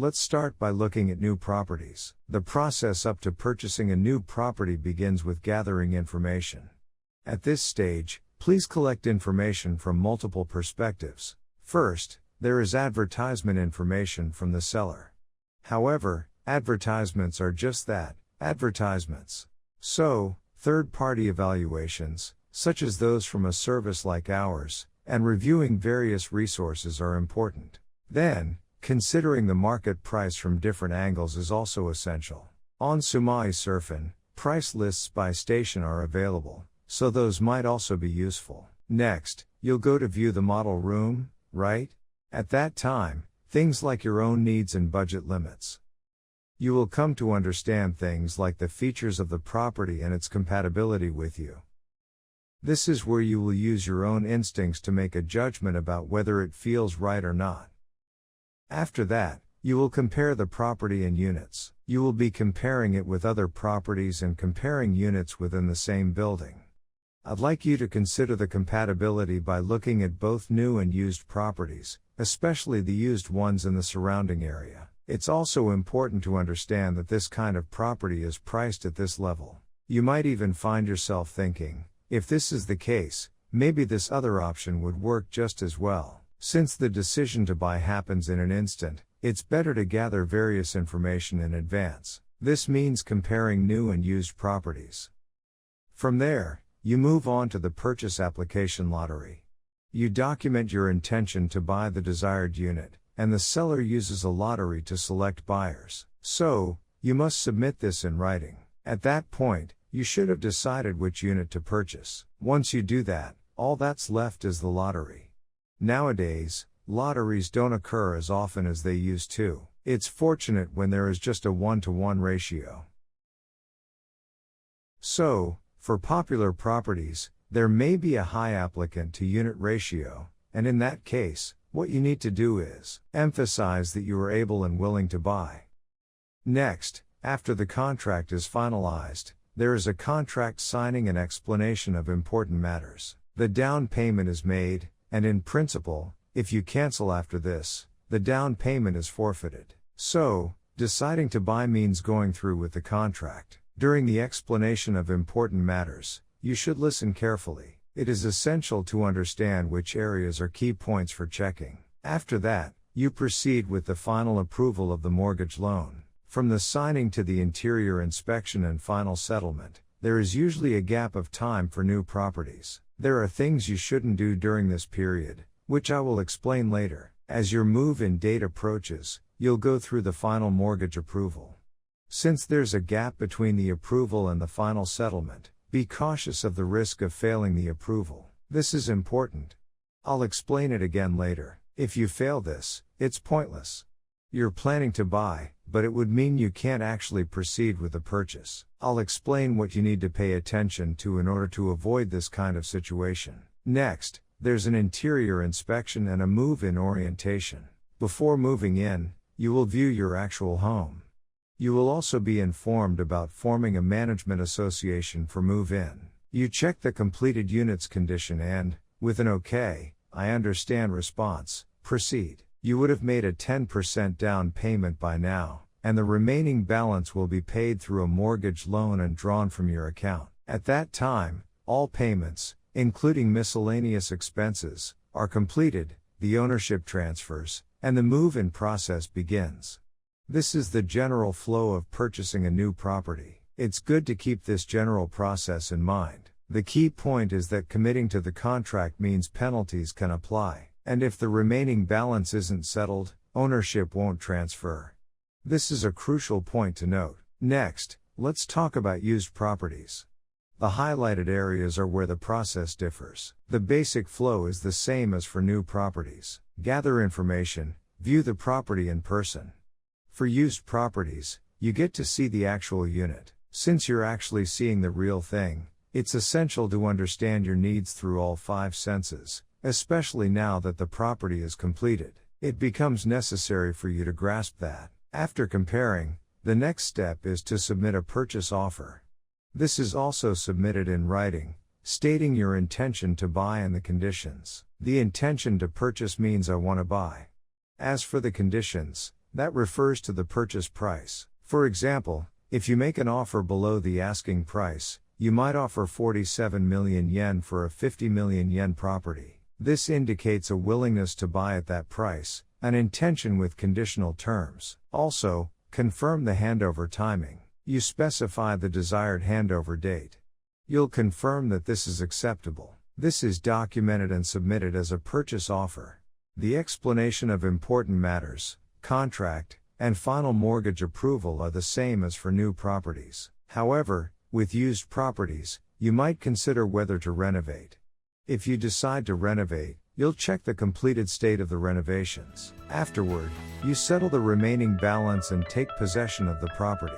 Let's start by looking at new properties. The process up to purchasing a new property begins with gathering information. At this stage, please collect information from multiple perspectives. First, there is advertisement information from the seller. However, advertisements are just that, advertisements. So, third-party evaluations, such as those from a service like ours, and reviewing various resources are important. Then, considering the market price from different angles is also essential. On Sumai-Surfing, price lists by station are available, so those might also be useful. Next, you'll go to view the model room, right? At that time, things like your own needs and budget limits. You will come to understand things like the features of the property and its compatibility with you. This is where you will use your own instincts to make a judgment about whether it feels right or not. After that, you will compare the property in units. You will be comparing it with other properties and comparing units within the same building. I'd like you to consider the compatibility by looking at both new and used properties, especially the used ones in the surrounding area. It's also important to understand that this kind of property is priced at this level. You might even find yourself thinking, if this is the case, maybe this other option would work just as well. Since the decision to buy happens in an instant, it's better to gather various information in advance. This means comparing new and used properties. From there, you move on to the purchase application lottery. You document your intention to buy the desired unit, and the seller uses a lottery to select buyers. So, you must submit this in writing. At that point, you should have decided which unit to purchase. Once you do that, all that's left is the lottery. Nowadays, lotteries don't occur as often as they used to. It's fortunate when there is just a 1-to-1 ratio. So, for popular properties, there may be a high applicant to unit ratio, and in that case, what you need to do is emphasize that you are able and willing to buy. Next, after the contract is finalized, there is a contract signing and explanation of important matters. The down payment is made, and in principle, if you cancel after this, the down payment is forfeited. So, deciding to buy means going through with the contract. During the explanation of important matters, you should listen carefully. It is essential to understand which areas are key points for checking. After that, you proceed with the final approval of the mortgage loan. From the signing to the interior inspection and final settlement, there is usually a gap of time for new properties. There are things you shouldn't do during this period, which I will explain later. As your move-in date approaches, you'll go through the final mortgage approval. Since there's a gap between the approval and the final settlement, be cautious of the risk of failing the approval. This is important. I'll explain it again later. If you fail this, it's pointless. You're planning to buy, but it would mean you can't actually proceed with the purchase. I'll explain what you need to pay attention to in order to avoid this kind of situation. Next, there's an interior inspection and a move-in orientation. Before moving in, you will view your actual home. You will also be informed about forming a management association for move-in. You check the completed unit's condition and, with an "Okay, I understand" response, proceed. You would have made a 10% down payment by now, and the remaining balance will be paid through a mortgage loan and drawn from your account. At that time, all payments, including miscellaneous expenses, are completed, the ownership transfers, and the move-in process begins. This is the general flow of purchasing a new property. It's good to keep this general process in mind. The key point is that committing to the contract means penalties can apply. And if the remaining balance isn't settled, ownership won't transfer. This is a crucial point to note. Next, let's talk about used properties. The highlighted areas are where the process differs. The basic flow is the same as for new properties. Gather information, view the property in person. For used properties, you get to see the actual unit. Since you're actually seeing the real thing, it's essential to understand your needs through all 5 senses. Especially now that the property is completed. It becomes necessary for you to grasp that. After comparing, the next step is to submit a purchase offer. This is also submitted in writing, stating your intention to buy and the conditions. The intention to purchase means I want to buy. As for the conditions, That refers to the purchase price. For example, if you make an offer below the asking price, you might offer 47 million yen for a 50 million yen property. This indicates a willingness to buy at that price, an intention with conditional terms. Also, confirm the handover timing. You specify the desired handover date. You'll confirm that this is acceptable. This is documented and submitted as a purchase offer. The explanation of important matters, contract, and final mortgage approval are the same as for new properties. However, with used properties, you might consider whether to renovate. If you decide to renovate, you'll check the completed state of the renovations. Afterward, you settle the remaining balance and take possession of the property.